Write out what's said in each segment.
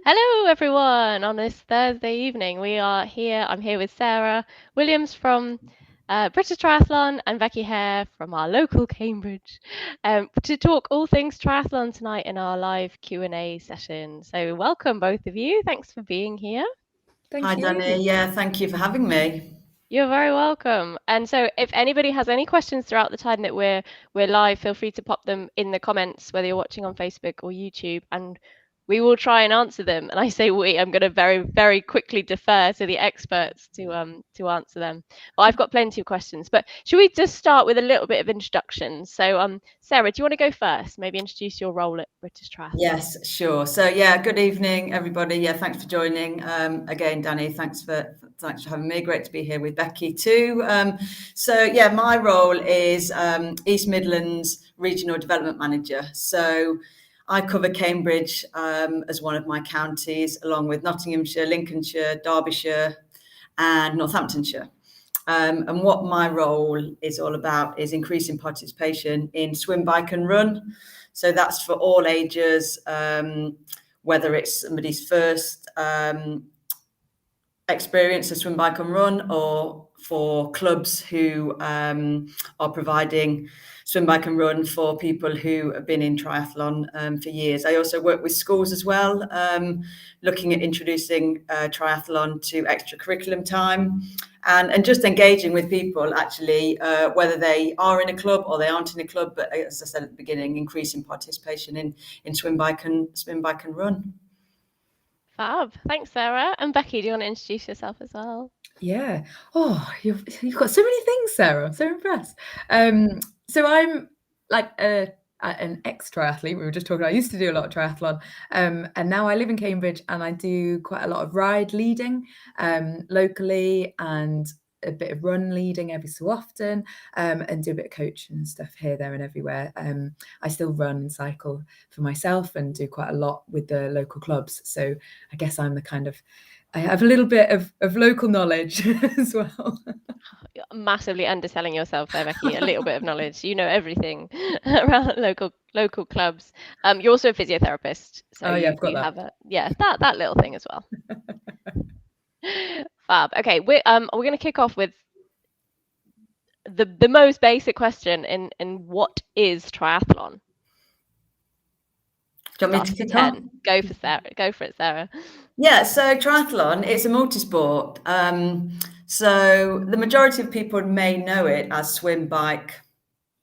Hello, everyone. On this Thursday evening, we are here. I'm here with Sarah Williams from British Triathlon and Becky Hair from our local Cambridge to talk all things triathlon tonight in our live Q&A session. So welcome, both of you. Thanks for being here. Hi, Danny. Yeah, thank you for having me. You're very welcome. And so if anybody has any questions throughout the time that we're live, feel free to pop them in the comments, whether you're watching on Facebook or YouTube, and we will try and answer them. And I say we, I'm going to very, very quickly defer to the experts to answer them. But I've got plenty of questions. But should we just start with a little bit of introduction? So Sarah, do you want to go first? Maybe introduce your role at British Triathlon. Yes, sure. So yeah, good evening, everybody. Yeah, thanks for joining. Again, Danny, thanks for having me. Great to be here with Becky too. So yeah, my role is East Midlands Regional Development Manager. So I cover Cambridge as one of my counties, along with Nottinghamshire, Lincolnshire, Derbyshire, and Northamptonshire. And what my role is all about is increasing participation in swim, bike and run. So that's for all ages, whether it's somebody's first experience of swim, bike and run, or for clubs who are providing swim, bike and run for people who have been in triathlon for years. I also work with schools as well, looking at introducing triathlon to extracurriculum time and just engaging with people actually, whether they are in a club or they aren't in a club, but as I said at the beginning, increasing participation in swim, bike and run. Fab. Thanks, Sarah. And Becky, do you want to introduce yourself as well? Yeah. Oh, you've got so many things, Sarah. I'm so impressed. So I'm like an ex-triathlete. We were just talking. I used to do a lot of triathlon, and now I live in Cambridge, and I do quite a lot of ride leading locally, and a bit of run leading every so often, and do a bit of coaching and stuff here, there, and everywhere. I still run and cycle for myself, and do quite a lot with the local clubs. So I guess I'm the kind of I have a little bit of local knowledge as well. You're massively underselling yourself there, Becky. A little bit of knowledge. You know everything around local clubs. You're also a physiotherapist, so I've got have that little thing as well. Fab. Okay, we're going to kick off with the most basic question in what is triathlon? Do you want me to kick on? Go for it, Sarah. Yeah, so triathlon, it's a multi-sport. So the majority of people may know it as swim, bike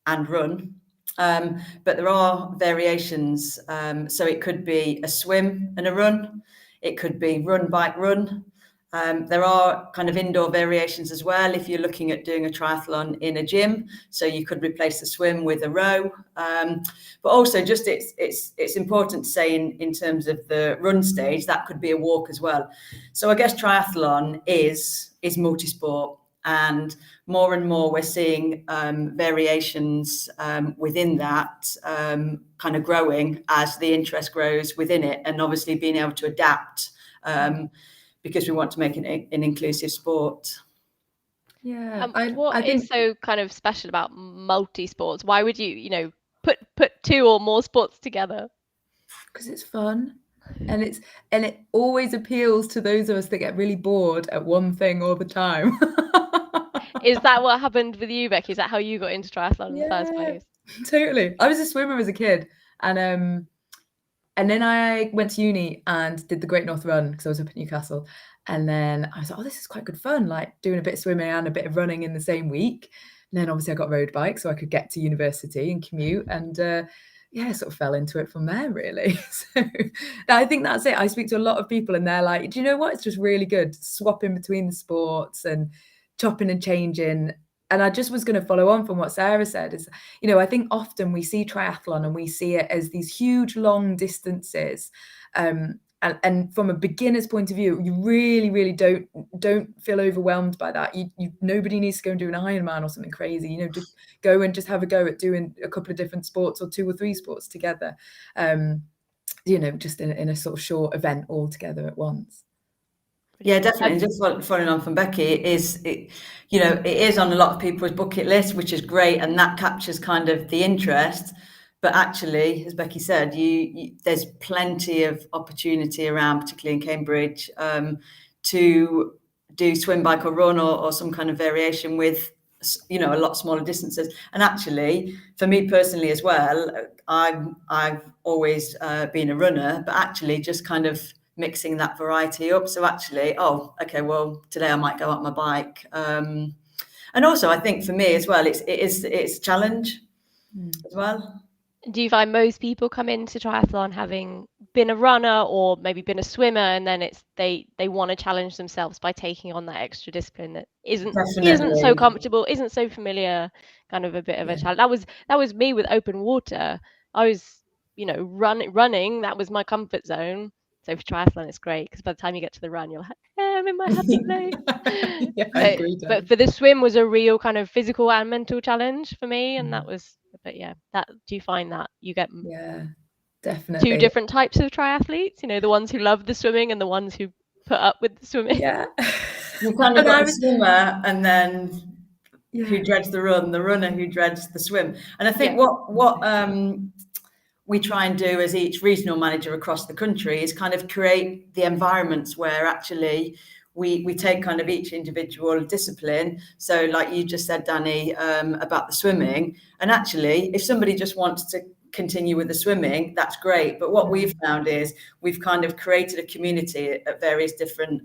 and run, but there are variations. So it could be a swim and a run. It could be run, bike, run. There are kind of indoor variations as well if you're looking at doing a triathlon in a gym. So you could replace the swim with a row. But also just it's important to say in terms of the run stage, that could be a walk as well. So I guess triathlon is multi-sport, and more we're seeing variations within that kind of growing as the interest grows within it, and obviously being able to adapt because we want to make it an inclusive sport. Yeah. What is so kind of special about multi-sports? Why would you put two or more sports together? Because it's fun. And it always appeals to those of us that get really bored at one thing all the time. Is that what happened with you, Becky? Is that how you got into triathlon in the first place? Totally. I was a swimmer as a kid, and then I went to uni and did the Great North Run because I was up at Newcastle. And then I was like, oh, this is quite good fun, like doing a bit of swimming and a bit of running in the same week. And then obviously I got road bike so I could get to university and commute, and I sort of fell into it from there, really. So I think that's it. I speak to a lot of people and they're like, do you know what? It's just really good swapping between the sports and chopping and changing. And I just was going to follow on from what Sarah said is, I think often we see triathlon and we see it as these huge, long distances. And from a beginner's point of view, you really, really don't feel overwhelmed by that. Nobody needs to go and do an Ironman or something crazy. Just go and just have a go at doing a couple of different sports or 2 or 3 sports together. Just in a sort of short event all together at once. Yeah, definitely. Just following on from Becky, it is on a lot of people's bucket list, which is great, and that captures kind of the interest. But actually, as Becky said, there's plenty of opportunity around, particularly in Cambridge, to do swim, bike or run or some kind of variation with, a lot smaller distances. And actually, for me personally as well, I've always been a runner, but actually just kind of mixing that variety up. So actually, today I might go up my bike. And also I think for me as well, it's a challenge as well. Do you find most people come into triathlon having been a runner or maybe been a swimmer, and then they want to challenge themselves by taking on that extra discipline that isn't so comfortable, isn't so familiar, kind of a bit of a challenge? That was me with open water. I was, running, that was my comfort zone. So for triathlon, it's great because by the time you get to the run, you're like, I'm in my happy place. I agree, but for the swim was a real kind of physical and mental challenge for me, and that was. But do you find that you get definitely 2 different types of triathletes? The ones who love the swimming and the ones who put up with the swimming. Yeah, you kind of got the swimmer, and then who dreads the run, the runner who dreads the swim. And I think what we try and do as each regional manager across the country is kind of create the environments where actually we take kind of each individual discipline. So like you just said, Danny, about the swimming, and actually if somebody just wants to continue with the swimming, that's great. But what we've found is we've kind of created a community at various different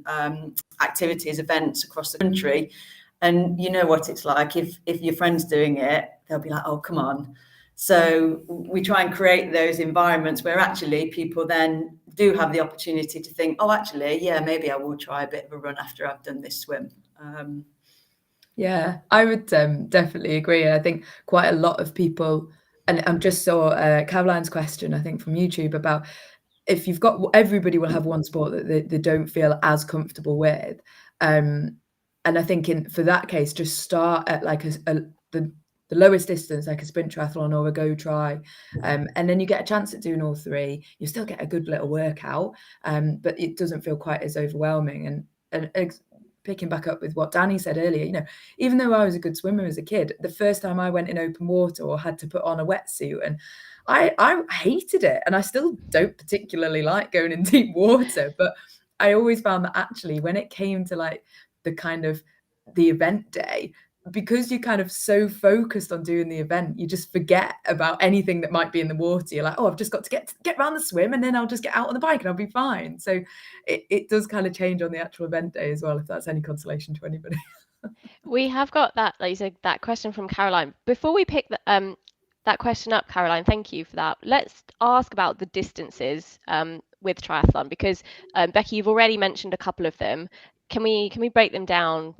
activities, events across the country. And you know what it's like, if your friend's doing it, they'll be like, oh, come on. So we try and create those environments where actually people then do have the opportunity to think, oh, actually, maybe I will try a bit of a run after I've done this swim. I would definitely agree. And I think quite a lot of people, and I just saw Caroline's question, I think, from YouTube about if you've got, everybody will have one sport that they don't feel as comfortable with. And I think for that case, just start at like the lowest distance, like a sprint triathlon or a go tri, and then you get a chance at doing all 3. You still get a good little workout, but it doesn't feel quite as overwhelming. And picking back up with what Danny said earlier, even though I was a good swimmer as a kid, the first time I went in open water or had to put on a wetsuit, and I hated it, and I still don't particularly like going in deep water, but I always found that actually when it came to like the kind of the event day, because you're kind of so focused on doing the event, you just forget about anything that might be in the water. You're like, oh, I've just got to get around the swim, and then I'll just get out on the bike and I'll be fine. So it does kind of change on the actual event day as well, if that's any consolation to anybody. We have got that, like you said, that question from Caroline. Before we pick that question up, Caroline, thank you for that. Let's ask about the distances with triathlon, because Becky, you've already mentioned a couple of them. Can we break them down?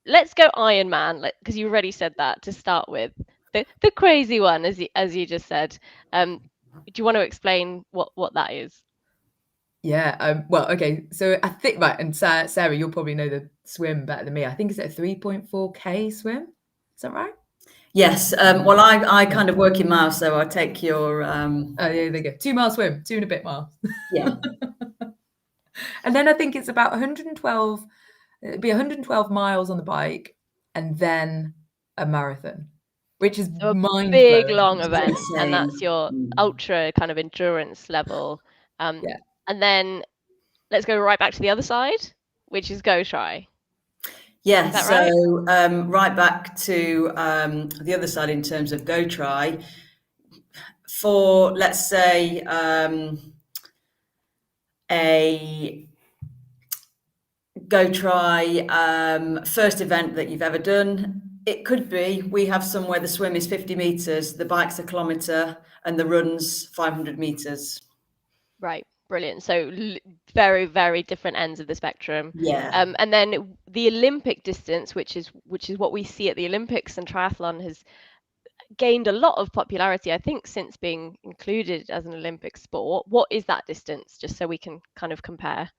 Let's go Ironman, because you already said that to start with. The crazy one, as you just said. Do you want to explain what that is? Yeah. Well, okay. So I think, right, and Sarah, you'll probably know the swim better than me. I think it's a 3.4K swim. Is that right? Yes. Well, I kind of work in miles, so I'll take your. Oh, yeah, there you go. 2 mile swim, 2 and a bit miles. Yeah. And then I think it's about 112. It'd be 112 miles on the bike, and then a marathon, which is a mind-blowing. Big long event, and that's your ultra kind of endurance level. And then let's go right back to the other side, which is go tri. Yes. Is that right? So right back to the other side in terms of go tri. For let's say a go tri first event that you've ever done, it could be we have somewhere the swim is 50 meters, the bike's a kilometer, and the run's 500 meters. Right. Brilliant. So very, very different ends of the spectrum. Yeah. And then the Olympic distance, which is what we see at the Olympics, and triathlon has gained a lot of popularity, I think, since being included as an Olympic sport. What is that distance, just so we can kind of compare?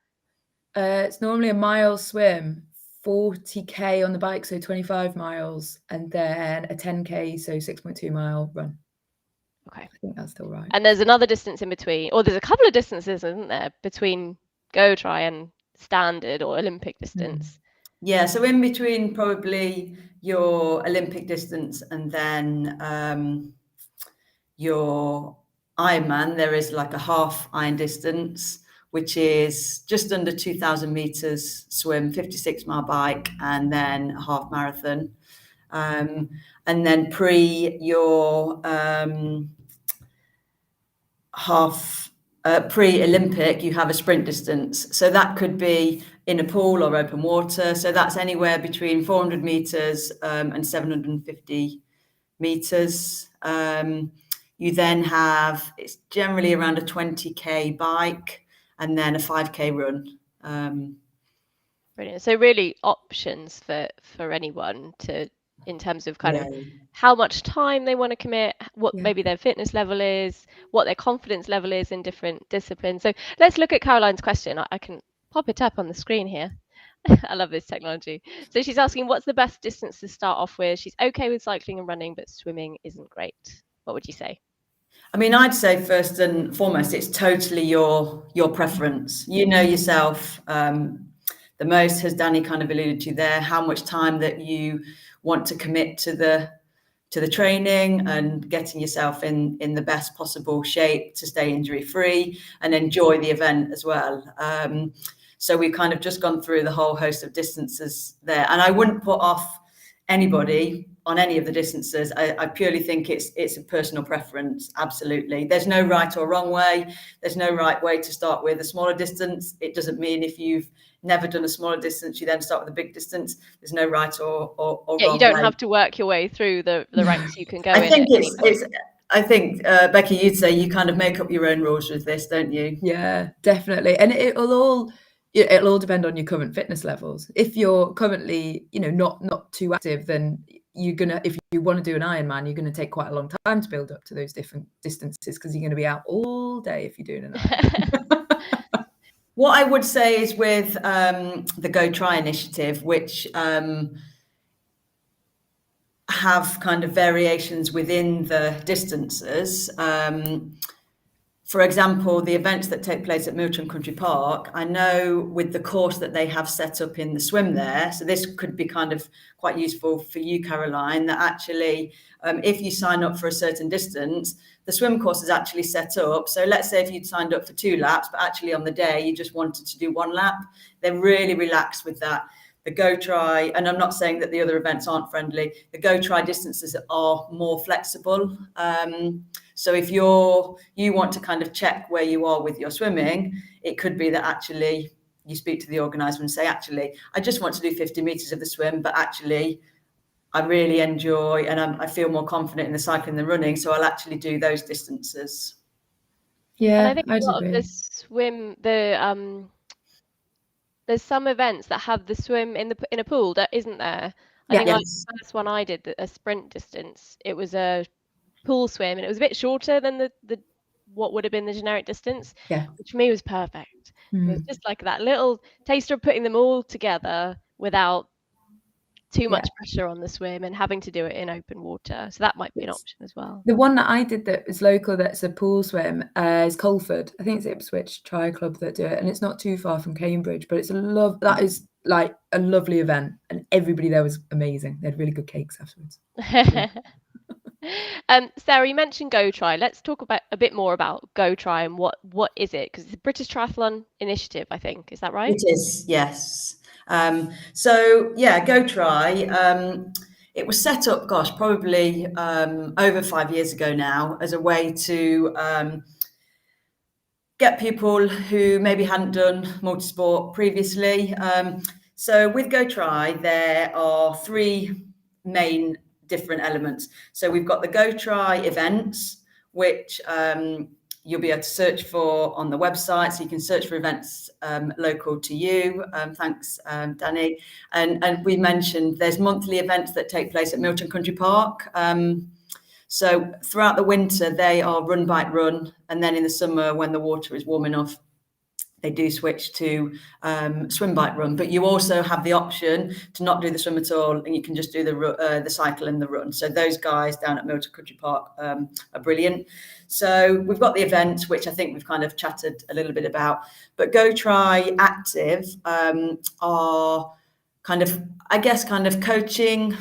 It's normally a mile swim, 40K on the bike, so 25 miles, and then a 10K, so 6.2 mile run. Okay. I think that's still right. And there's another distance in between, or there's a couple of distances, isn't there, between go tri and standard or Olympic distance? Yeah, so in between probably your Olympic distance and then your Ironman, there is like a half iron distance, which is just under 2,000 meters swim, 56-mile bike, and then a half marathon. And then pre-Olympic, you have a sprint distance. So that could be in a pool or open water. So that's anywhere between 400 meters and 750 meters. You then have, it's generally around a 20k bike and then a 5k run. Brilliant. So really options for anyone to, in terms of kind of Yeah. how much time they want to commit, what Yeah. maybe their fitness level is, what their confidence level is in different disciplines. So let's look at Caroline's question. I can pop it up on the screen here. I love this technology. So she's asking, what's the best distance to start off with? She's okay with cycling and running, but swimming isn't great. What would you say? I mean, I'd say first and foremost, it's totally your preference. You know yourself the most, as Danny kind of alluded to there, how much time that you want to commit to the training and getting yourself in the best possible shape to stay injury free and enjoy the event as well. So we've kind of just gone through the whole host of distances there, and I wouldn't put off anybody on any of the distances. I purely think it's a personal preference. Absolutely, there's no right or wrong way. There's no right way to start with a smaller distance. It doesn't mean if you've never done a smaller distance you then start with a big distance. There's no right or Yeah, wrong you don't way. have to work your way through the ranks. You can go I in think at any point. I think Becky, you'd say you kind of make up your own rules with this, don't you? Yeah, definitely. And it'll all depend on your current fitness levels. If you're currently, not too active, then if you want to do an Ironman, you're gonna take quite a long time to build up to those different distances because you're gonna be out all day if you're doing an Ironman. What I would say is with the Go Try initiative, which have kind of variations within the distances. For example, the events that take place at Milton Country Park, I know with the course that they have set up in the swim there, so this could be kind of quite useful for you, Caroline, that actually if you sign up for a certain distance, the swim course is actually set up. So let's say if you'd signed up for 2 laps, but actually on the day you just wanted to do 1 lap, they're really relaxed with that. The Go Try, and I'm not saying that the other events aren't friendly, the Go Try distances are more flexible. So if you want to kind of check where you are with your swimming, it could be that actually you speak to the organizer and say, actually, I just want to do 50 meters of the swim, but actually I really enjoy and I feel more confident in the cycling than running, so I'll actually do those distances. Yeah, And I think a I'd lot agree. of the swim, there's some events that have the swim in a pool, that isn't there? I think Yes. the first one I did, a sprint distance, it was a pool swim and it was a bit shorter than the what would have been the generic distance, Yeah. which for me was perfect. It was just like that little taster of putting them all together without too much pressure on the swim and having to do it in open water. So that might be an option as well. The one that I did that is local, that's a pool swim, is Colford. I think it's Ipswich Tri Club that do it, and it's not too far from Cambridge. But that is like a lovely event, and everybody there was amazing. They had really good cakes afterwards. Sarah, you mentioned Go Try. Let's talk about a bit more about Go Try and what is it? Because it's a British Triathlon initiative, I think. Is that right? It is, yes. So yeah, Go Try. It was set up, probably over 5 years ago now, as a way to get people who maybe hadn't done multisport previously. So with Go Try, there are 3 main different elements. So we've got the Go Try events, which you'll be able to search for on the website. So you can search for events local to you. Thanks, Danny. And we mentioned there's monthly events that take place at Milton Country Park. So throughout the winter, they are run, bike, run. And then in the summer, when the water is warm enough, they do switch to swim, bike, run. But you also have the option to not do the swim at all, and you can just do the cycle and the run. So those guys down at Milton Country Park are brilliant. So we've got the events, which I think we've kind of chatted a little bit about. But Go Try Active are kind of coaching,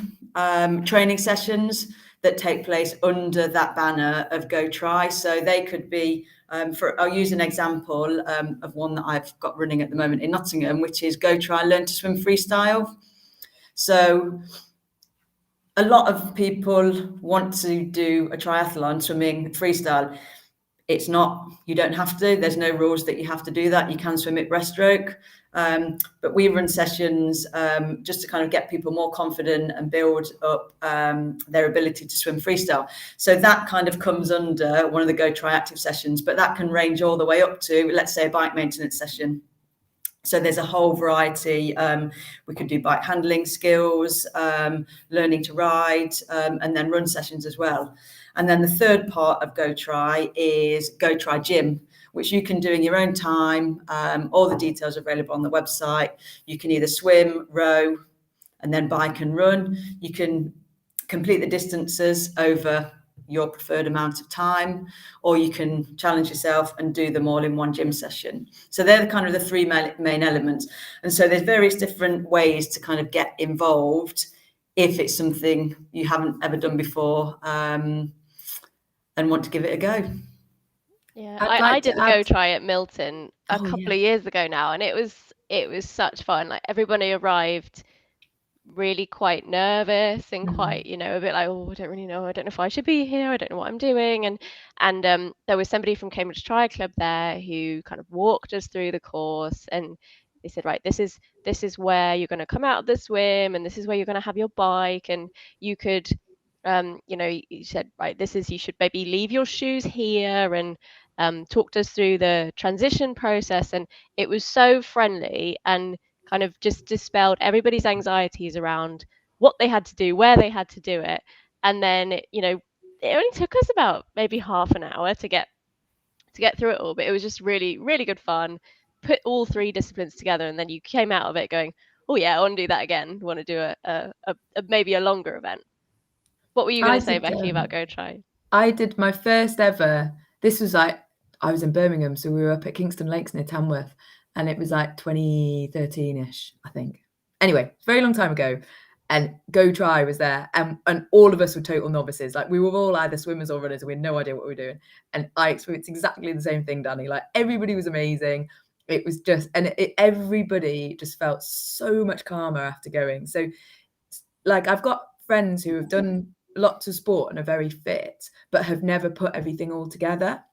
training sessions. that take place under that banner of Go Try. So they could be, I'll use an example of one that I've got running at the moment in Nottingham, which is Go Try Learn to Swim Freestyle. So a lot of people want to do a triathlon swimming freestyle. It's not, you don't have to, there's no rules that you have to do that. You can swim it breaststroke. But we run sessions just to kind of get people more confident and build up their ability to swim freestyle. So that kind of comes under one of the Go Try Active sessions, but that can range all the way up to, let's say, a bike maintenance session. So there's a whole variety. We could do bike handling skills, learning to ride, and then run sessions as well. And then the third part of Go Try is Go Try Gym, which you can do in your own time. All the details are available on the website. You can either swim, row, and then bike and run. You can complete the distances over your preferred amount of time, or you can challenge yourself and do them all in one gym session. So they're kind of the three main elements. And so there's various different ways to kind of get involved if it's something you haven't ever done before and want to give it a go. Yeah, I did Go Try at Milton a couple of years ago now, and it was such fun. Like, everybody arrived really quite nervous and quite, a bit like, oh, I don't really know. I don't know if I should be here. I don't know what I'm doing. And there was somebody from Cambridge Triathlon Club there who kind of walked us through the course, and they said, right, this is where you're going to come out of the swim, and this is where you're going to have your bike, and you could, you said, right, you should maybe leave your shoes here, and talked us through the transition process. And it was so friendly and kind of just dispelled everybody's anxieties around what they had to do, where they had to do it. And then, it only took us about maybe half an hour to get through it all, but it was just really, really good fun. Put all three disciplines together, and then you came out of it going, oh yeah, I want to do that again. I want to do a maybe a longer event. What were you going to say, Becky, about Go Try? I did my first ever, this was like, I was in Birmingham, so we were up at Kingston Lakes near Tamworth, and it was like 2013-ish, I think. Anyway, very long time ago. And Go Try was there, and all of us were total novices. Like, we were all either swimmers or runners, and we had no idea what we were doing. And I experienced exactly the same thing, Danny. Like, everybody was amazing. It was just, and everybody just felt so much calmer after going. So, like, I've got friends who have done lots of sport and are very fit, but have never put everything all together.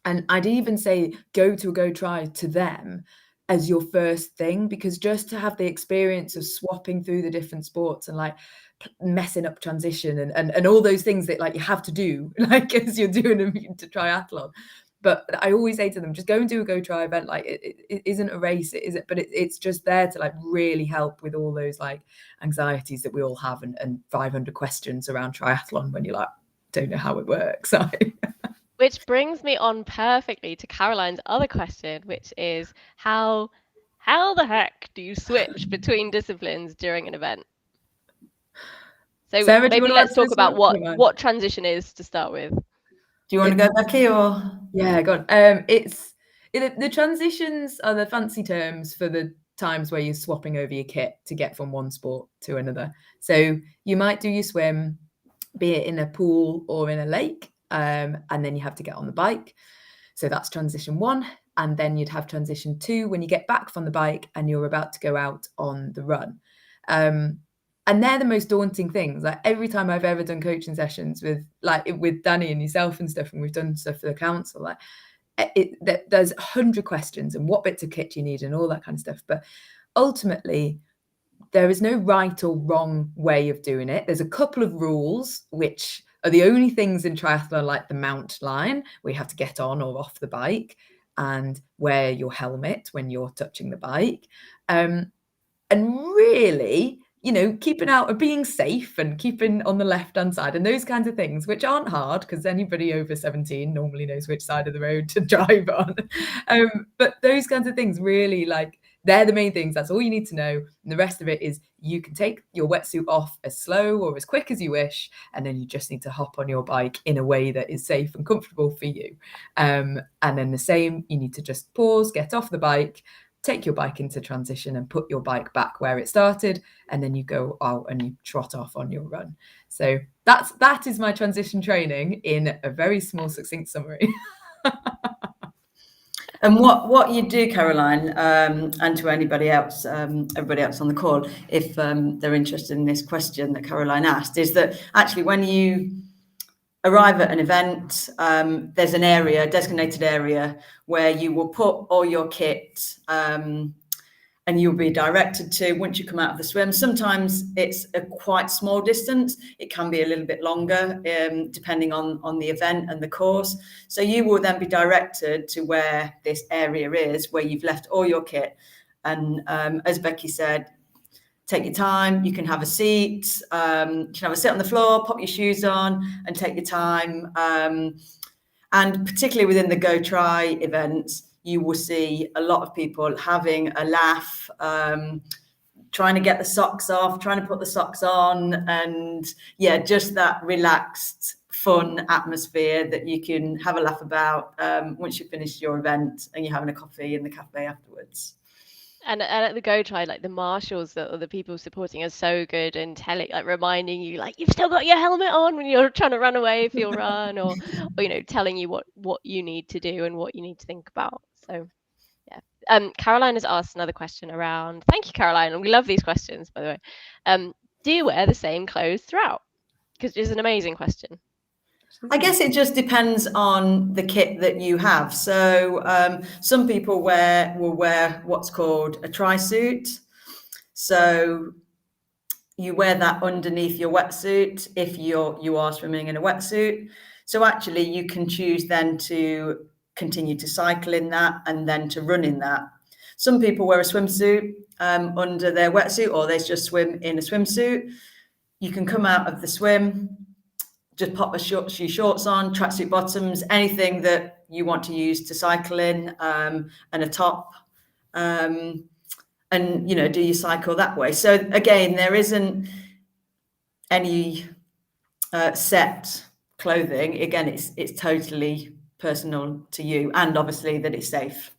And I'd even say go to a Go Try to them as your first thing, because just to have the experience of swapping through the different sports and like messing up transition and all those things that like you have to do, like as you're doing a triathlon. But I always say to them, just go and do a Go Try event. Like it isn't a race, it isn't, but it's just there to like really help with all those like anxieties that we all have, and 500 questions around triathlon when you like don't know how it works. Which brings me on perfectly to Caroline's other question, which is how the heck do you switch between disciplines during an event? So Sarah, maybe let's talk about what transition is to start with. Do you want to go, Becky, or? Yeah, go on. The transitions are the fancy terms for the times where you're swapping over your kit to get from one sport to another. So you might do your swim, be it in a pool or in a lake. And then you have to get on the bike. So that's transition 1. And then you'd have transition 2 when you get back from the bike and you're about to go out on the run. And they're the most daunting things. Like, every time I've ever done coaching sessions with Danny and yourself and stuff, and we've done stuff for the council, like there's 100 questions and what bits of kit you need and all that kind of stuff. But ultimately, there is no right or wrong way of doing it. There's a couple of rules which are the only things in triathlon, like the mount line, where you have to get on or off the bike, and wear your helmet when you're touching the bike. And really, keeping out of being safe and keeping on the left-hand side and those kinds of things, which aren't hard because anybody over 17 normally knows which side of the road to drive on. But those kinds of things really, like, they're the main things. That's all you need to know. And the rest of it is you can take your wetsuit off as slow or as quick as you wish. And then you just need to hop on your bike in a way that is safe and comfortable for you. And then the same, you need to just pause, get off the bike, take your bike into transition and put your bike back where it started. And then you go out and you trot off on your run. So that is my transition training in a very small, succinct summary. And what you do, Caroline, and to anybody else, everybody else on the call, if they're interested in this question that Caroline asked, is that actually when you arrive at an event, there's an area, designated area, where you will put all your kit, and you'll be directed to once you come out of the swim. Sometimes it's a quite small distance. It can be a little bit longer, depending on the event and the course. So you will then be directed to where this area is, where you've left all your kit. And as Becky said, take your time. You can have a seat. You can have a sit on the floor, pop your shoes on, and take your time. And particularly within the Go Try events, you will see a lot of people having a laugh, trying to get the socks off, trying to put the socks on, and yeah, just that relaxed, fun atmosphere that you can have a laugh about once you finish your event and you're having a coffee in the cafe afterwards. And at the Go Try, like the marshals or the people supporting are so good and telling, like reminding you, like you've still got your helmet on when you're trying to run away for your run, or you know, telling you what you need to do and what you need to think about. So yeah. Caroline has asked another question around. Thank you, Caroline. And we love these questions, by the way. Do you wear the same clothes throughout? Because it's an amazing question. I guess it just depends on the kit that you have. So some people will wear what's called a tri-suit. So you wear that underneath your wetsuit if you are swimming in a wetsuit. So actually you can choose then to continue to cycle in that and then to run in that. Some people wear a swimsuit under their wetsuit, or they just swim in a swimsuit. You can come out of the swim, just pop a few shorts on, tracksuit bottoms, anything that you want to use to cycle in, and a top, and you know, do your cycle that way. So again, there isn't any set clothing. Again, it's totally personal to you, and obviously that it's safe.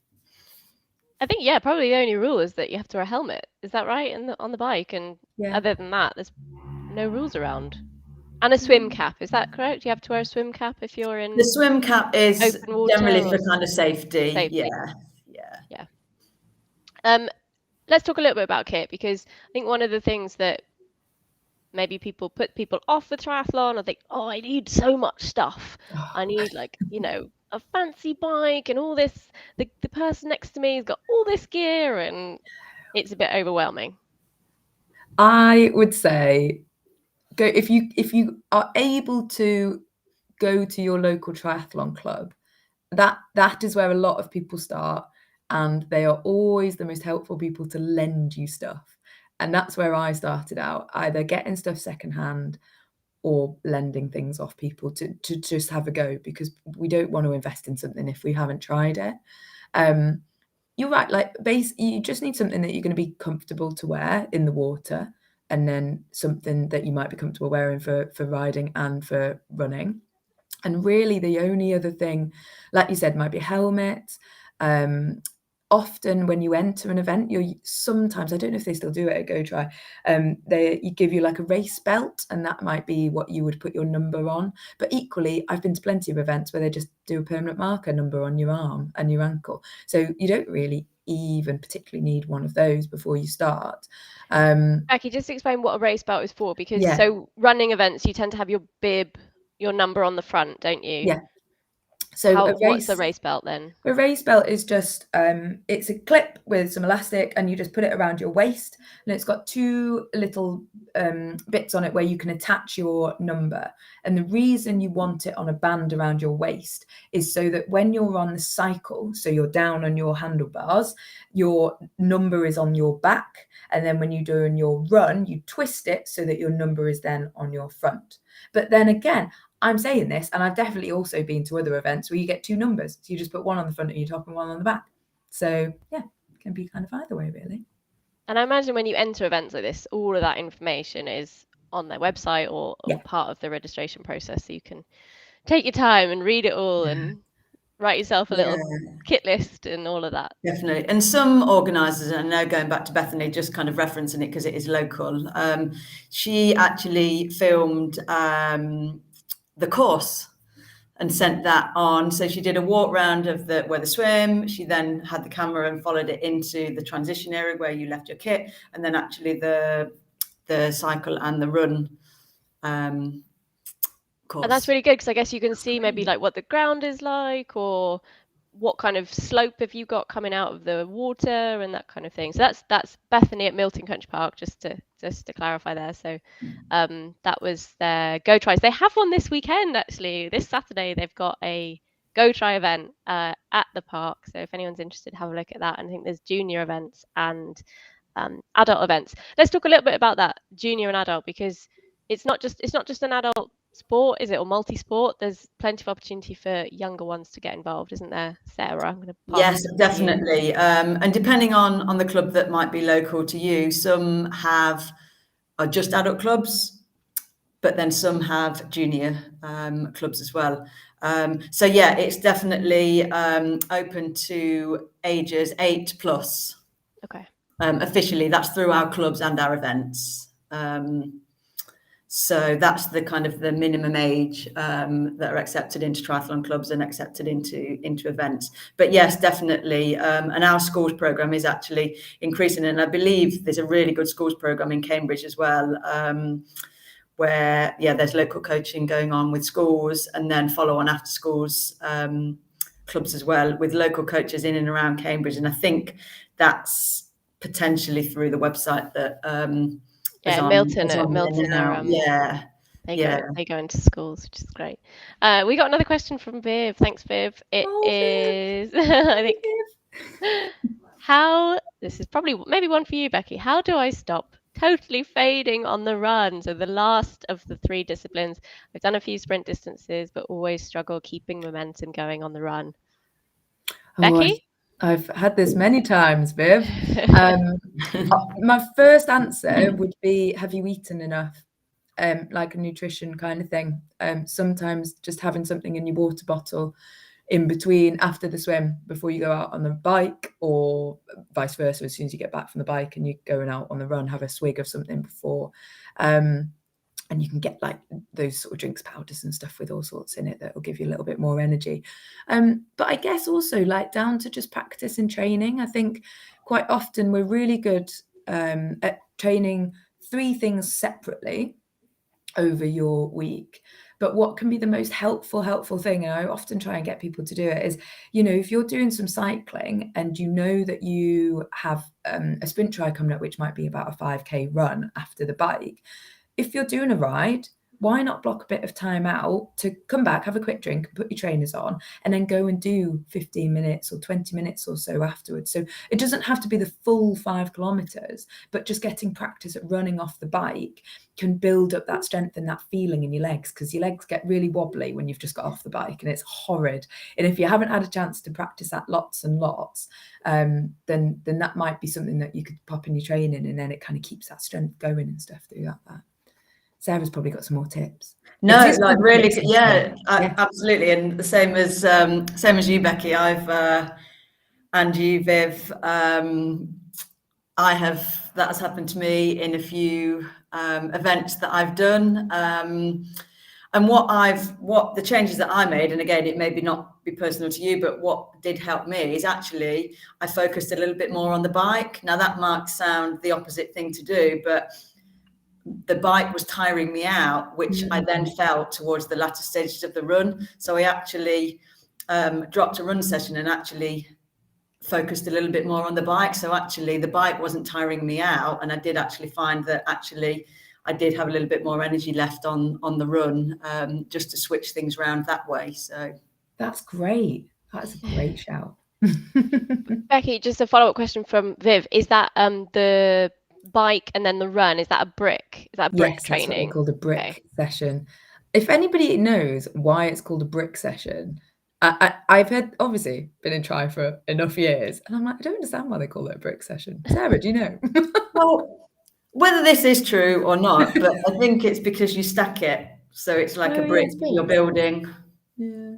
I think, yeah, probably the only rule is that you have to wear a helmet. Is that right? On the bike, and Yeah. other than that, there's no rules around. And a swim cap, is that correct? You have to wear a swim cap if you're in the swim cap is open water generally for or kind of safety. Yeah. Let's talk a little bit about kit, because I think one of the things that maybe put people off with triathlon, or think, oh, I need so much stuff. I need, like, you know, a fancy bike and all this. The person next to me has got all this gear, and it's a bit overwhelming. I would say go if you are able to go to your local triathlon club. That is where a lot of people start, and they are always the most helpful people to lend you stuff. And that's where I started out, either getting stuff secondhand or lending things off people to just have a go, because we don't want to invest in something if we haven't tried it. You're right, like you just need something that you're going to be comfortable to wear in the water, and then something that you might be comfortable wearing for riding and for running. And really the only other thing, like you said, might be a helmet. Often when you enter an event, sometimes, I don't know if they still do it at Go Try, you give you like a race belt, and that might be what you would put your number on. But equally, I've been to plenty of events where they just do a permanent marker number on your arm and your ankle. So you don't really even particularly need one of those before you start. Becky, just explain what a race belt is for, because so running events, you tend to have your bib, your number on the front, don't you? Yeah. So what's a race belt then? A race belt is just it's a clip with some elastic, and you just put it around your waist, and it's got two little bits on it where you can attach your number. And the reason you want it on a band around your waist is so that when you're on the cycle, so you're down on your handlebars, your number is on your back, and then when you're doing your run, you twist it so that your number is then on your front. But then again, I'm saying this, and I've definitely also been to other events where you get two numbers. So you just put one on the front of your top and one on the back. So yeah, it can be kind of either way, really. And I imagine when you enter events like this, all of that information is on their website or part of the registration process. So you can take your time and read it all and write yourself a little kit list and all of that. Definitely. And some organisers, and now going back to Bethany, just kind of referencing it because it is local, she actually filmed the course and sent that on. So she did a walk round of where the swim. She then had the camera and followed it into the transition area where you left your kit, and then actually the cycle and the run course. And that's really good because I guess you can see maybe like what the ground is like, or what kind of slope have you got coming out of the water and that kind of thing. So that's Bethany at Milton Country Park, just to clarify there. So that was their Go Tries. They have one this weekend, actually. This Saturday they've got a Go Try event at the park. So if anyone's interested, have a look at that. And I think there's junior events and adult events. Let's talk a little bit about that, junior and adult, because it's not just an adult sport, is it, or multi-sport? There's plenty of opportunity for younger ones to get involved, isn't there, Sarah? I'm going to pass. Yes, definitely. And depending on the club that might be local to you, some are just adult clubs, but then some have junior clubs as well. So yeah, it's definitely open to ages 8+. Okay. Officially, that's through our clubs and our events. So that's the kind of the minimum age that are accepted into triathlon clubs and accepted into events. But yes, definitely. And our schools program is actually increasing. And I believe there's a really good schools program in Cambridge as well, where, there's local coaching going on with schools, and then follow on after schools clubs as well with local coaches in and around Cambridge. And I think that's potentially through the website that Milton they go into schools, which is great. We got another question from Viv. Thanks, Viv. It is I think this is probably maybe one for you, Becky. How do I stop totally fading on the run? So the last of the 3 disciplines. I've done a few sprint distances, but always struggle keeping momentum going on the run. Becky? I've had this many times, Viv. My first answer would be, have you eaten enough? Like a nutrition kind of thing. Sometimes just having something in your water bottle in between after the swim before you go out on the bike, or vice versa, as soon as you get back from the bike and you're going out on the run, have a swig of something before. And you can get like those sort of drinks powders and stuff with all sorts in it that will give you a little bit more energy. But I guess also like down to just practice and training. I think quite often we're really good at training 3 things separately over your week. But what can be the most helpful thing, and I often try and get people to do it, is, if you're doing some cycling and you know that you have a sprint try coming up, which might be about a 5K run after the bike. If you're doing a ride, why not block a bit of time out to come back, have a quick drink, put your trainers on, and then go and do 15 minutes or 20 minutes or so afterwards. So it doesn't have to be the full 5 kilometers, but just getting practice at running off the bike can build up that strength and that feeling in your legs, because your legs get really wobbly when you've just got off the bike, and it's horrid. And if you haven't had a chance to practice that lots and lots, then that might be something that you could pop in your training, and then it kind of keeps that strength going and stuff through that. Sarah's probably got some more tips. No, like really, absolutely, and the same as you, Becky. And you, Viv. That has happened to me in a few events that I've done. And what the changes that I made, and again, it may not be personal to you, but what did help me is actually I focused a little bit more on the bike. Now that might sound the opposite thing to do, but the bike was tiring me out, which I then felt towards the latter stages of the run. So I actually dropped a run session and actually focused a little bit more on the bike. So actually the bike wasn't tiring me out, and I did actually find that actually I did have a little bit more energy left on the run, just to switch things around that way. So that's great. That's a great shout. Becky, just a follow-up question from Viv. Is that the bike and then the run, is that a brick? Is that a brick training? That's what we call a brick session. If anybody knows why it's called a brick session, I've had obviously been in tri for enough years, and I'm like, I don't understand why they call it a brick session. Sarah, do you know? Well, whether this is true or not, but I think it's because you stack it, so it's like a brick you're building. Yeah.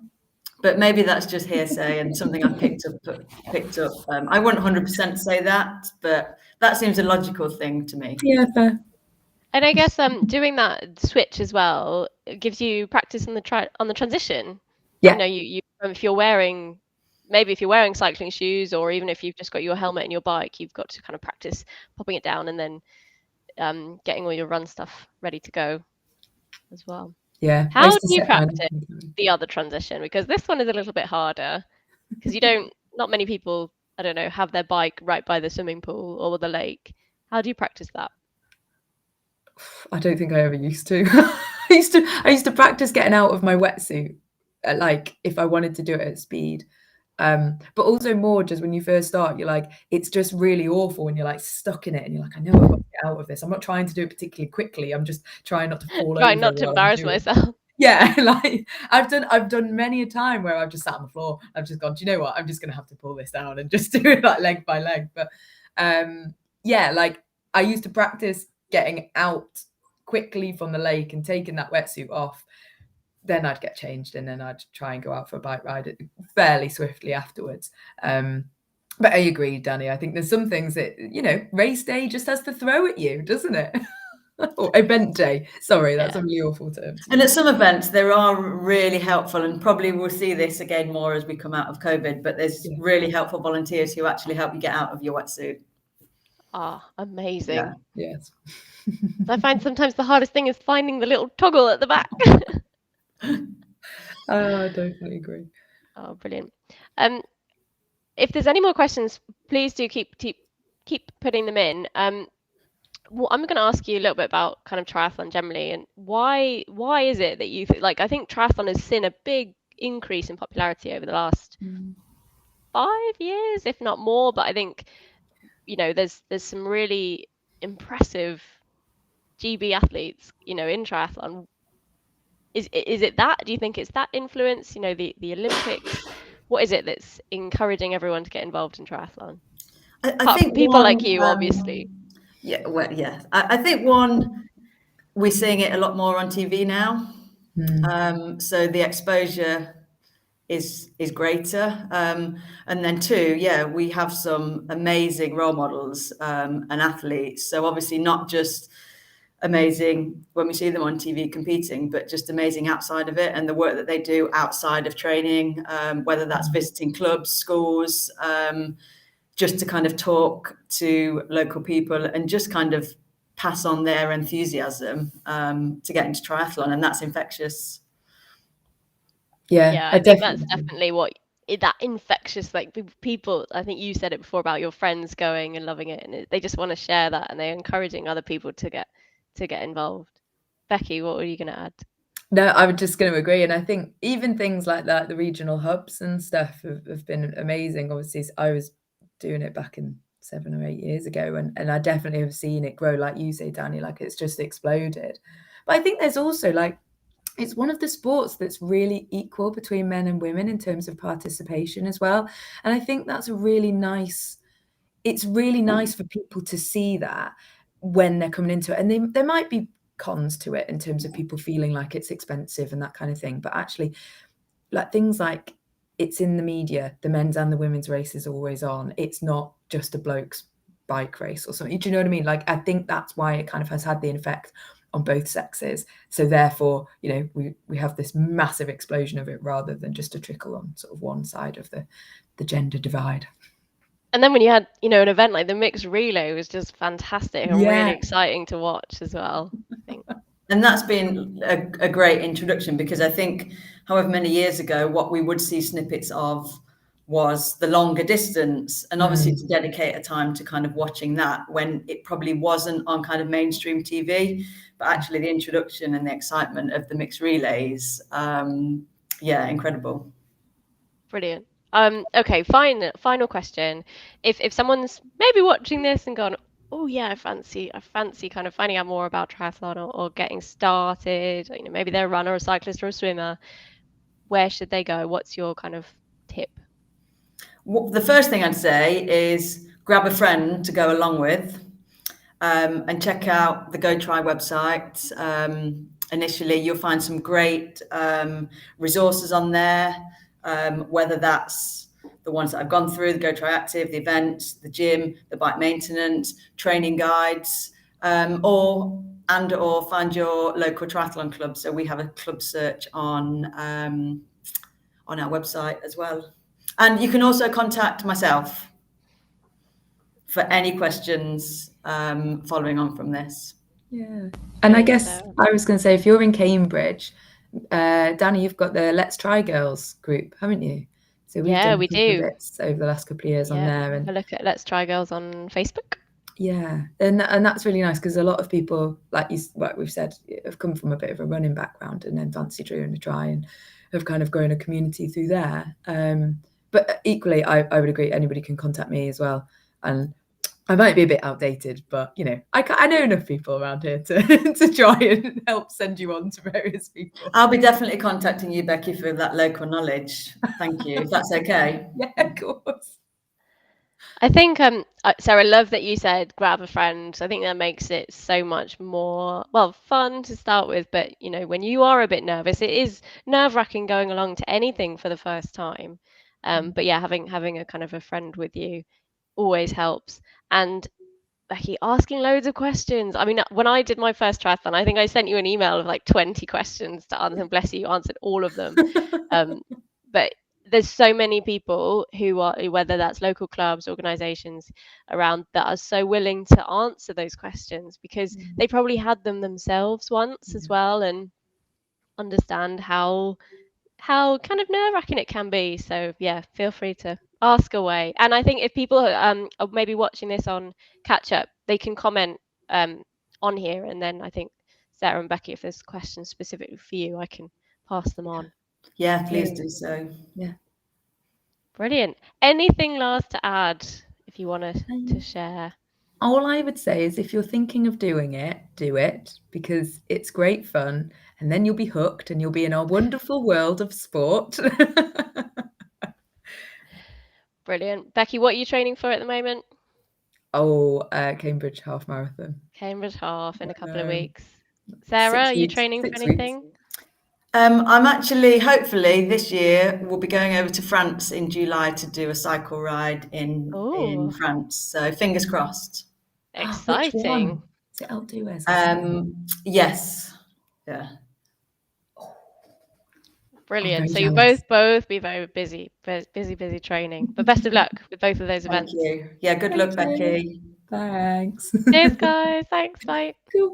but maybe that's just hearsay and something I picked up. I wouldn't 100% say that, but that seems a logical thing to me. Yeah, fair. And I guess doing that switch as well, it gives you practice on the transition. Yeah. You know, you if you're wearing cycling shoes, or even if you've just got your helmet and your bike, you've got to kind of practice popping it down and then getting all your run stuff ready to go as well. Yeah. How do you practice the other transition? Because this one is a little bit harder, because not many people, I don't know, have their bike right by the swimming pool or the lake. How do you practice that? I don't think I ever used to. I used to practice getting out of my wetsuit, like if I wanted to do it at speed. But also more just when you first start, you're like, it's just really awful when you're like stuck in it and you're like, I know I've got to get out of this. I'm not trying to do it particularly quickly. I'm just trying not to fall over. Trying not to embarrass myself. Yeah, like I've done many a time where I've just sat on the floor. I've just gone, do you know what? I'm just gonna have to pull this down and just do it like leg by leg. But yeah, like I used to practice getting out quickly from the lake and taking that wetsuit off. Then I'd get changed and then I'd try and go out for a bike ride fairly swiftly afterwards. But I agree, Danny. I think there's some things that, you know, race day just has to throw at you, doesn't it? Or event day. Sorry, that's a really awful term. And at some events, there are really helpful, and probably we'll see this again more as we come out of COVID, but there's really helpful volunteers who actually help you get out of your wetsuit. Ah, amazing. Yeah. Yes. I find sometimes the hardest thing is finding the little toggle at the back. I definitely agree. Oh, brilliant. If there's any more questions, please do keep putting them in. Well, I'm going to ask you a little bit about kind of triathlon generally, and why is it that you like? I think triathlon has seen a big increase in popularity over the last 5 years, if not more. But I think, you know, there's some really impressive GB athletes, you know, in triathlon. Is it that? Do you think it's that influence? You know, the Olympics. What is it that's encouraging everyone to get involved in triathlon? I think people like you, obviously. Yeah, well, yeah. I think we're seeing it a lot more on TV now. So the exposure is greater. And then 2, yeah, we have some amazing role models and athletes. So obviously not just amazing when we see them on TV competing, but just amazing outside of it, and the work that they do outside of training, whether that's visiting clubs, schools, just to kind of talk to local people and just kind of pass on their enthusiasm to get into triathlon, and that's infectious. Yeah, I think that's definitely that infectious, like people, I think you said it before about your friends going and loving it, and they just want to share that, and they're encouraging other people to get involved. Becky, what were you going to add? No, I was just going to agree. And I think even things like that, the regional hubs and stuff have been amazing. Obviously, I was doing it back in 7 or 8 years ago, and I definitely have seen it grow, like you say, Danny, like it's just exploded. But I think there's also like, it's one of the sports that's really equal between men and women in terms of participation as well. And I think that's it's really nice for people to see that when they're coming into it. And there might be cons to it in terms of people feeling like it's expensive and that kind of thing. But actually, like things like it's in the media, the men's and the women's race is always on. It's not just a bloke's bike race or something. Do you know what I mean? Like, I think that's why it kind of has had the effect on both sexes. So therefore, you know, we have this massive explosion of it rather than just a trickle on sort of one side of the gender divide. And then when you had, you know, an event like the mixed relay was just fantastic and really exciting to watch as well, I think. And that's been a great introduction, because I think however many years ago, what we would see snippets of was the longer distance, and obviously to dedicate a time to kind of watching that when it probably wasn't on kind of mainstream TV, but actually the introduction and the excitement of the mixed relays, incredible. Brilliant. Okay, final question. If someone's maybe watching this and gone, oh yeah, I fancy kind of finding out more about triathlon or getting started, you know, maybe they're a runner, a cyclist, or a swimmer, where should they go? What's your kind of tip? Well, the first thing I'd say is grab a friend to go along with, and check out the Go Try website. Initially, you'll find some great resources on there. whether that's the ones that I've gone through, the Go Try Active, the events, the gym, the bike maintenance, training guides, or find your local triathlon club. So we have a club search on our website as well. And you can also contact myself for any questions following on from this. Yeah. And I guess I was going to say, if you're in Cambridge, Danny, you've got the Let's Try Girls group, haven't you? So we've done we do bits over the last couple of years on there. And have a look at Let's Try Girls on Facebook. Yeah, and that's really nice, because a lot of people, like we've said, have come from a bit of a running background and then fancy doing a try and have kind of grown a community through there. But equally, I would agree, anybody can contact me as well. And I might be a bit outdated, but I know enough people around here to try and help send you on to various people. I'll be definitely contacting you, Becky, for that local knowledge. Thank you, if that's okay. Yeah, of course. I think, Sarah, I love that you said grab a friend. I think that makes it so much more, fun to start with. But, when you are a bit nervous, it is nerve-wracking going along to anything for the first time. But yeah, having a kind of a friend with you always helps. And Becky, asking loads of questions. I mean, when I did my first triathlon, I think I sent you an email of like 20 questions to answer, and bless you, you answered all of them. But there's so many people who are, whether that's local clubs, organizations around, that are so willing to answer those questions because they probably had them themselves once as well, and understand how kind of nerve-wracking it can be. So yeah, feel free to ask away. And I think if people are maybe watching this on catch up, they can comment on here, and then I think Sarah and Becky, if there's questions specifically for you, I can pass them on. Yeah, please do so. Yeah. Brilliant. Anything last to add if you want to share? All I would say is, if you're thinking of doing it, do it, because it's great fun, and then you'll be hooked and you'll be in our wonderful world of sport. Brilliant. Becky, what are you training for at the moment? Cambridge half marathon. Cambridge half in a couple of weeks. Sarah, are you training for anything? I'm actually, hopefully this year, we'll be going over to France in July to do a cycle ride in France. So fingers crossed. Exciting. Is it Alpe d'Huez? Yes. Yeah. Brilliant. So you both be very busy training. But best of luck with both of those events. Thank you. Yeah, good luck, Becky. Thanks. Cheers, guys. Thanks. Bye. Cool.